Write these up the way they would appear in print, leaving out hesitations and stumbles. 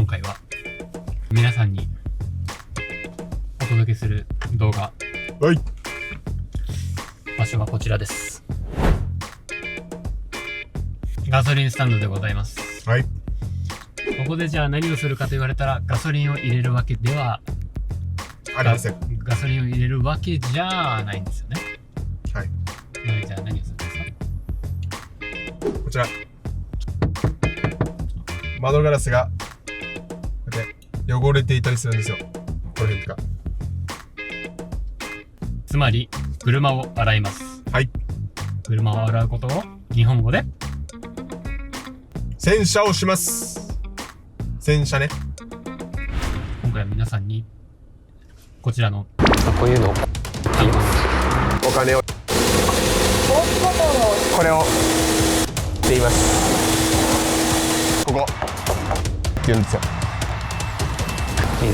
今回は皆さんにお届けする動画、はい、場所はこちらです。ガソリンスタンドでございます。はい、ここでじゃあ何をするかと言われたら、ガソリンを入れるわけではありません。ガソリンを入れるわけじゃないんですよね。はい。じゃあ何をするんですか？こちら窓ガラスがこうやって汚れていたりするんですよ。この辺とか。つまり車を洗います。はい。車を洗うことを日本語で洗車をします。洗車ね。今回は皆さんにこちらのこういうのを言います。お金をこれをって言います。ここって言うんですよ。水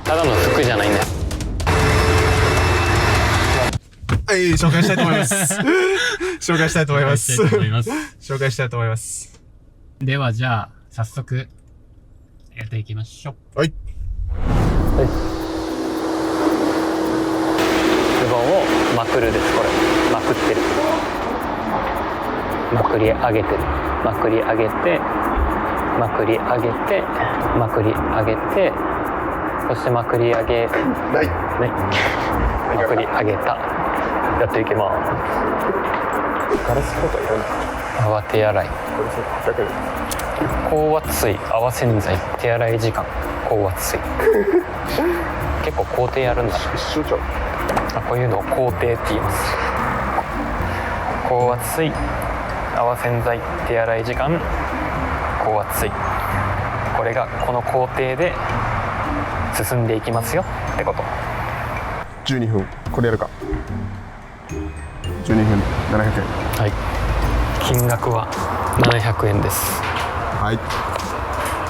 ただの服じゃないんだよ。はい、紹介したいと思います紹介したいと思います紹介したいと思います。ではじゃあ早速やっていきましょう。はい。ズボンをまくるです。これまくってる、まくり上げてる、まくり上げて、まくり上げて、まくり上げて、そしてまくり上げないね、まくり上げた。やっていきます。ガラス効果いらない。泡手洗い、高圧水、泡洗剤、手洗い時間、高圧水結構工程やるんだ。一緒じゃん。こういうのを工程って言います。高圧水、泡洗剤、手洗い時間、高圧水。これがこの工程で進んでいきますよってこと。12分これやるか。12分700円。はい、金額は700円です。はい。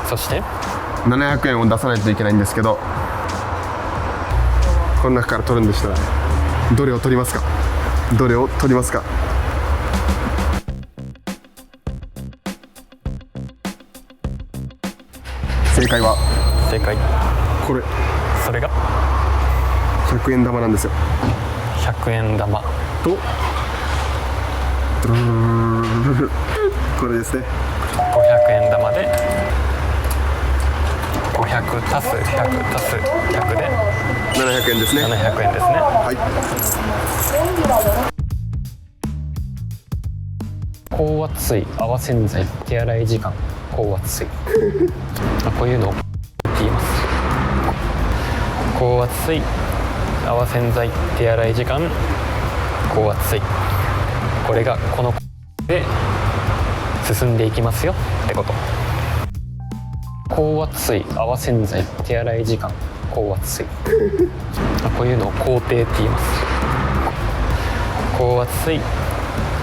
そして700円を出さないといけないんですけど、この中から取るんでしたらどれを取りますか？どれを取りますか？正解は正解、これそれが100円玉なんですよ。100円玉とこれですね。500円玉で500足す100足す100で700円ですね。700円ですね。はい。高圧水、泡洗剤、手洗い時間、高圧水こういうのを言います。高圧水、泡洗剤、手洗い時間、高圧水。これがこので進んでいきますよってこと。高圧水、泡洗剤、手洗い時間、高圧水こういうのを工程って言います。高圧水、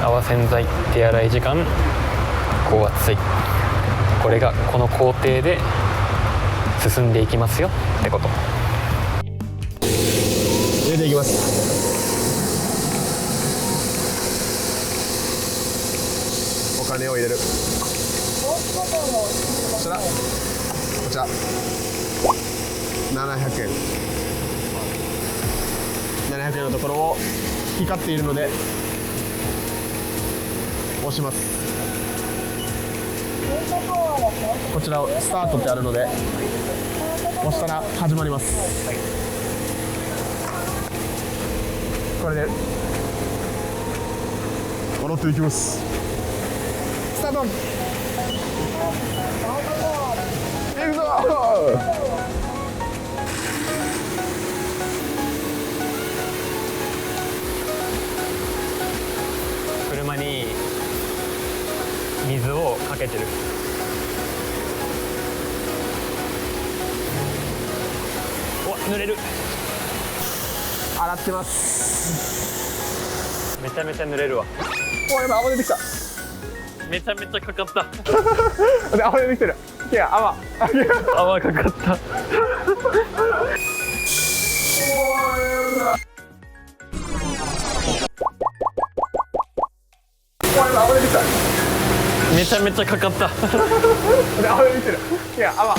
泡洗剤、手洗い時間、高圧水。これがこの工程で進んでいきますよってこと。入れていきます。お金を入れる。こちら700円700円のところを光っているので押します。こちらをスタートってあるので押したら始まります。これで戻っていきます。スタート。行くぞ。車に水をかけてる。うわ、濡れる。洗ってます。めちゃめちゃ濡れるわ。お、やばい、泡出てきた。めちゃめちゃかかったで、泡出てきてる。いや、泡かかった泡出てきた。めめちゃめちゃかかった。あ、見てる。いや、泡。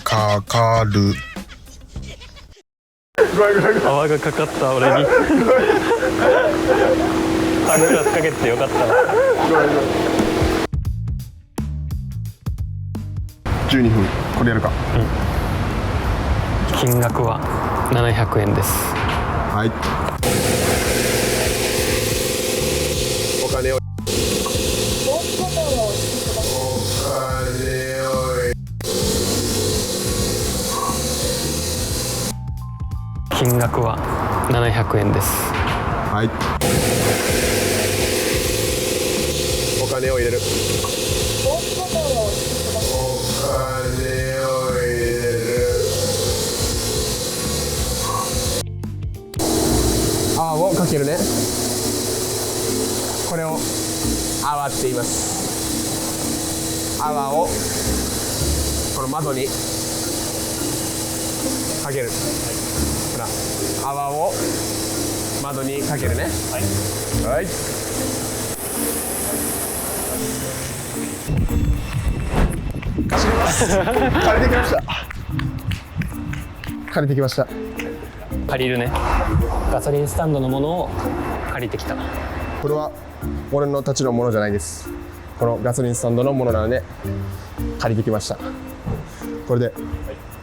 かかる。泡がかかった俺に。サングラスかけてよかったな。12分。これやるか。金額は700円です。はい。お金を。金額は700円です。はい。お金を入れる。泡をかけるね。これを泡って言います。泡をこの窓にかける。ほら、泡を窓にかけるね。はい。はい。走ります。借りてきました。借りてきました。借りるね。ガソリンスタンドのものを借りてきた。これは俺のたちのものじゃないです。このガソリンスタンドのものなので借りてきました。これで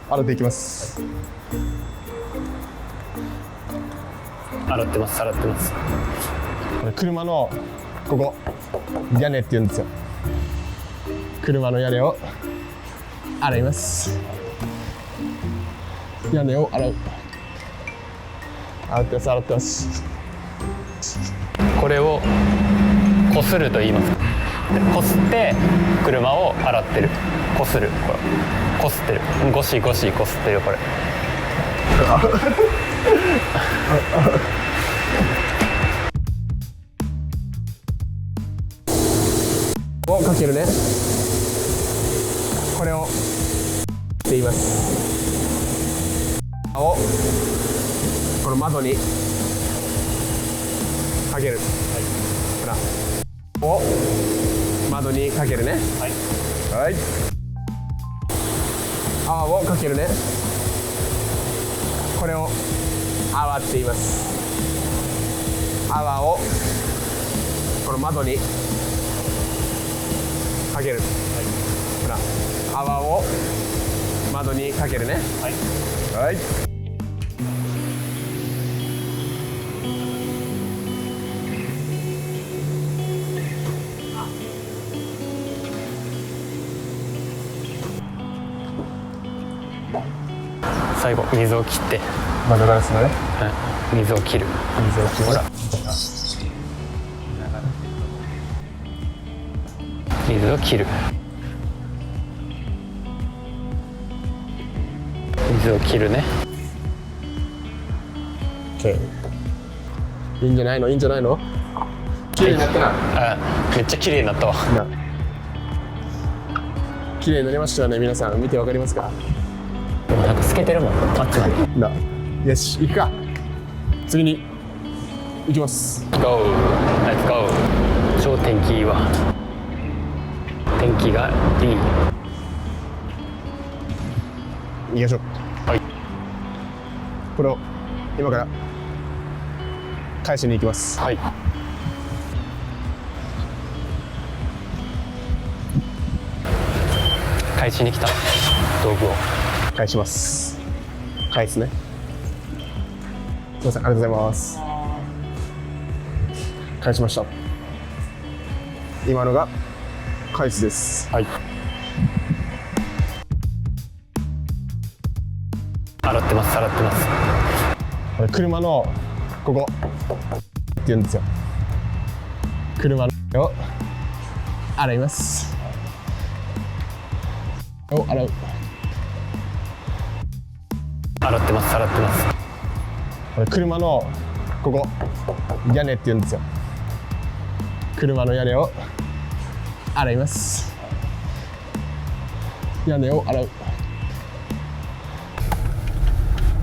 洗っていきます。洗ってます、洗ってます。これ車のここ屋根って言うんですよ。車の屋根を洗います。屋根を洗う。洗ってます、洗ってます。これをこすると言います。こすって車を洗ってる。こする。これこすってる。ゴシゴシこすってる。これをかけるね。これをって言います。をこの窓にかける。ほら、を窓にかけるね。はい。泡をかけるね。これを泡って言います。泡をこの窓にかける。ほら、泡を窓にかけるね。はい。最後水を切って。窓ガラスのね。水を切る。水を切る。ほら。水を切る。水を切るね。いいんじゃないの、いいんじゃないの。綺麗になったな。あ、めっちゃ綺麗になったわ。綺麗になりましたよね。皆さん見てわかりますか。でもなんか透けてるもん。あっちまで。よし、行くか。次に行きます。Go! Let's go! 超天気いいわ。天気がいい。行きましょう。はい。これを今から返しに行きます。はい。返しに来た道具を返します。返すね。すみません、ありがとうございます。返しました。今のが返すです。はい。洗ってます、洗ってます。これ車のここって言うんですよ。車を洗います。を洗う。洗ってます、洗ってます。これ車のここ屋根って言うんですよ。車の屋根を洗います。屋根を洗う。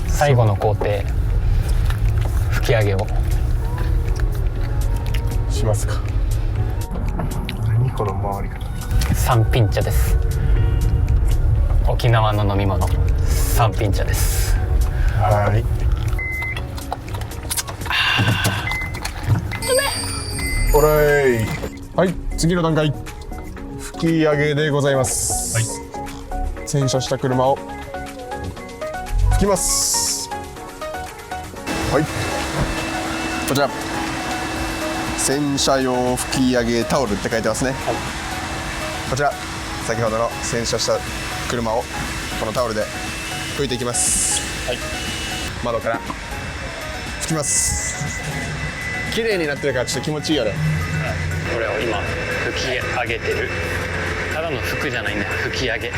最後の工程、吹き上げをしますか。何この回り方。三品茶です。沖縄の飲み物、三品茶です。はい。おらい。はい、次の段階。吹き上げでございます。はい。洗車した車を拭きます。はい。こちら。洗車用拭き上げタオルって書いてますね。はい、こちら先ほどの洗車した車をこのタオルで拭いていきます。はい、窓から拭きます。綺麗になってるからちょっと気持ちいいよね。これを今拭き上げてる。ただの拭くじゃないんだよ、拭き上げ。よ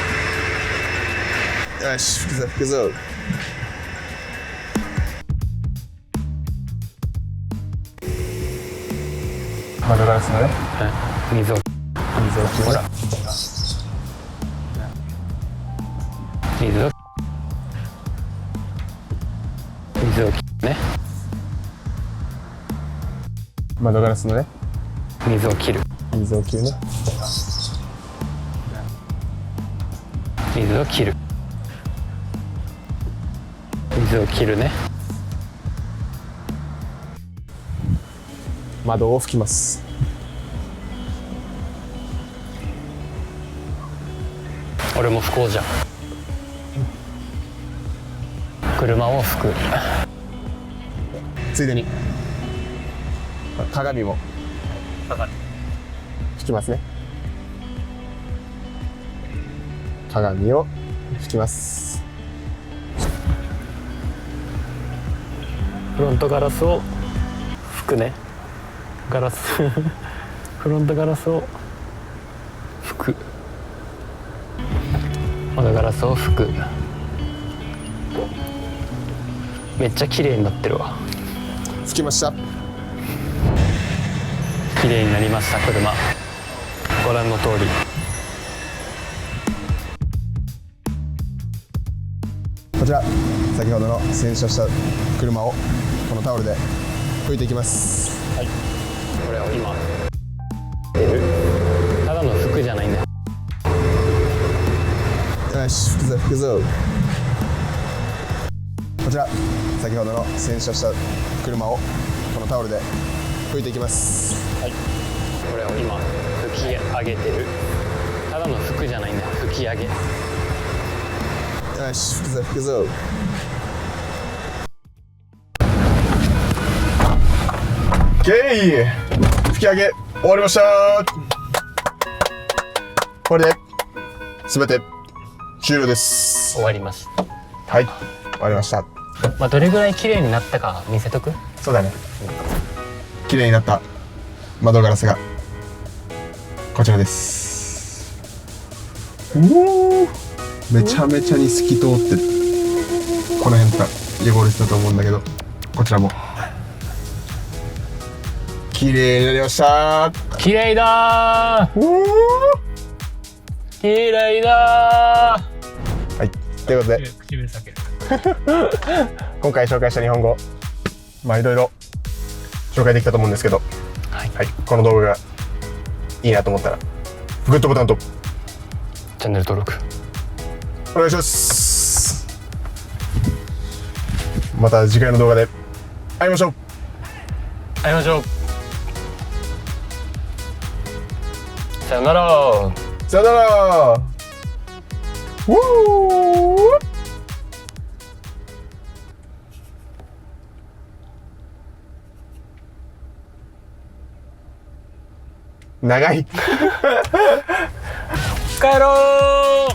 し、拭くぞ拭くぞ。窓ガラスのね、水を切る。ほら水を切るね。窓ガラスのね、水を切る。水を切るね。水を切る。水を切るね。窓を拭きます。俺も拭こうじゃん。車を拭く。ついでに鏡も拭きますね。鏡を拭きます。フロントガラスを拭くね。ガラスフロントガラスを拭く。窓ガラスを拭く。めっちゃ綺麗になってるわ。拭きました。綺麗になりました。車ご覧の通り。こちら先ほどの洗車した車をこのタオルで拭いていきます。はい、これを今ただの拭くじゃないんだよ。よし、拭くぞ拭くぞ。こちら先ほどの洗車した車をこのタオルで拭いていきます。はい、これを今拭き上げてる。ただの拭くじゃないんだよ、拭き上げ。よし、拭くぞ拭くぞ。オッケー、拭き上げ終わりました。これで全て終了です。終わりました。はい、終わりました。まあどれぐらい綺麗になったか見せとく。そうだね。綺麗になった窓ガラスがこちらです。おお、めちゃめちゃに透き通ってる。この辺とか汚れてたと思うんだけど、こちらも綺麗になりました。綺麗だー。おー、綺麗だー。はい、ということで唇裂ける今回紹介した日本語、まあいろいろ紹介できたと思うんですけど、はい、はい、この動画がいいなと思ったらグッドボタンとチャンネル登録お願いします。また次回の動画で会いましょう。会いましょう。さよなら。さよなら。ウー。長い。帰ろう。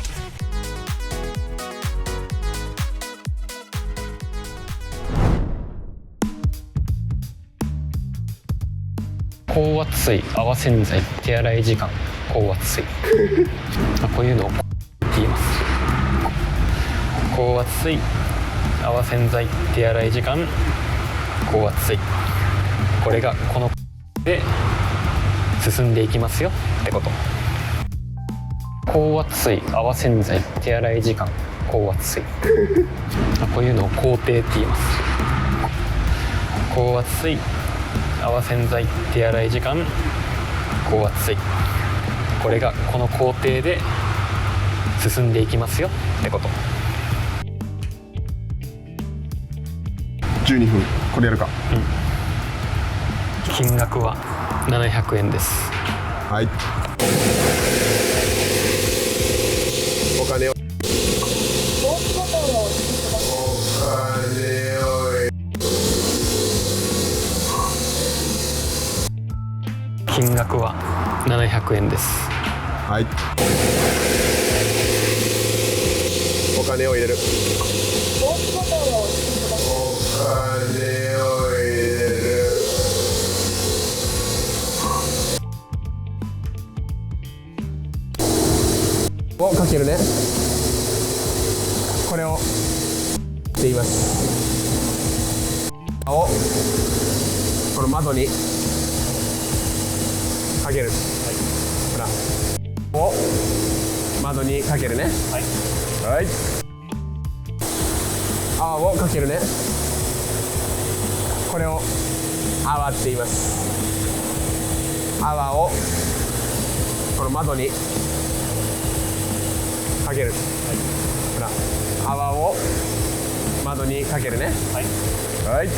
高圧水、泡洗剤、手洗い時間、高圧水こういうのを言います。高圧水、泡洗剤、手洗い時間、高圧水。これがこので進んでいきますよってこと。高圧水、泡洗剤、手洗い時間、高圧水こういうのを工程って言います。高圧水、泡洗剤手洗い時間高圧水、これがこの工程で進んでいきますよってこと。12分これやるか。金額は700円です。はい。お金を。金額は700円です。はい。お金を入れる。お金を入れる。をかけるね。これをって言います。をこの窓にかける。ほら。を窓にかけるね。はい。泡をかけるね。これを泡って言います。泡をこの窓にかける。ほら。泡を窓にかけるね。はい。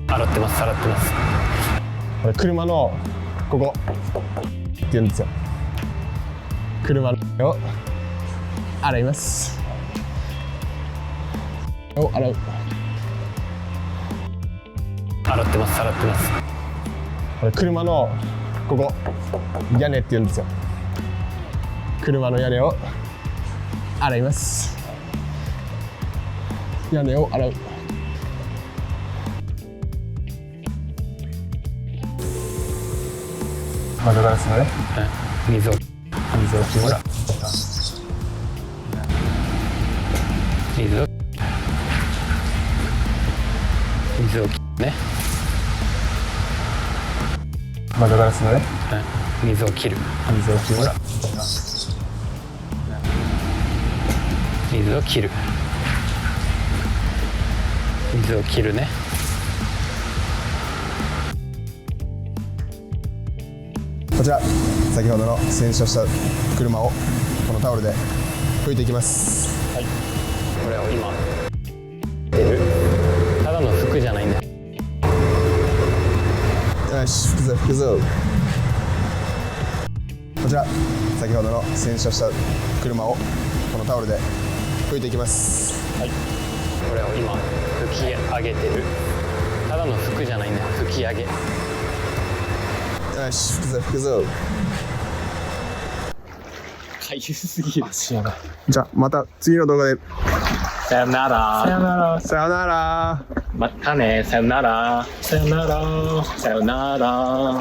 洗ってます。これ車のここって言うんですよ。車を洗います。を洗う。洗ってます。これ車のここ屋根って言うんですよ。車の屋根を洗います。屋根を洗う。窓ガラスのね、水を切る。ほら水を切るね。窓ガラスのね、水を切る。ほら水を切る。水を切るね。こちら先ほどの洗車した車をこのタオルで拭いていきます。はい。これを今ただの服じゃないんだよ。よし、拭くぞ。こちら先ほどの洗車した車をこのタオルで拭いていきます。はい。これを今拭き上げてる。ただの服じゃないんだよ。拭き上げ。よし、拭くぞ。かゆすぎる。じゃあまた次の動画で。さよなら。さよなら。またね。さよなら。さよなら。さよなら。